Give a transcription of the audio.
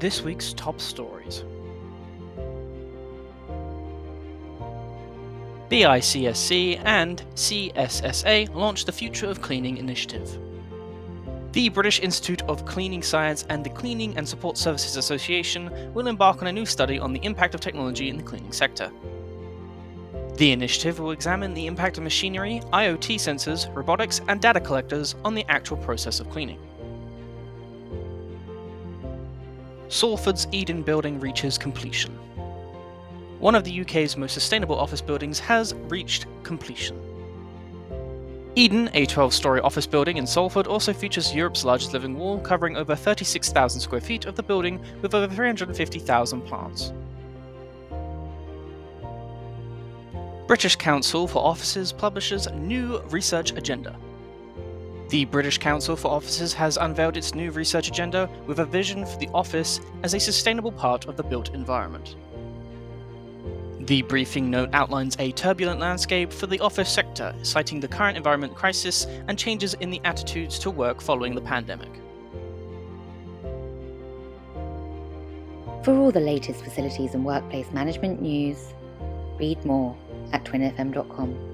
This week's top stories. BICSc and CSSA launched the Future of Cleaning initiative. The British Institute of Cleaning Science and the Cleaning and Support Services Association will embark on a new study on the impact of technology in the cleaning sector. The initiative will examine the impact of machinery, IoT sensors, robotics, and data collectors on the actual process of cleaning. Salford's Eden building reaches completion. One of the UK's most sustainable office buildings has reached completion. Eden, a 12-storey office building in Salford, also features Europe's largest living wall, covering over 36,000 square feet of the building with over 350,000 plants. British Council for Offices publishes new research agenda. The British Council for Offices has unveiled its new research agenda with a vision for the office as a sustainable part of the built environment. The briefing note outlines a turbulent landscape for the office sector, citing the current environment crisis and changes in the attitudes to work following the pandemic. For all the latest facilities and workplace management news, read more at TWinFM.com.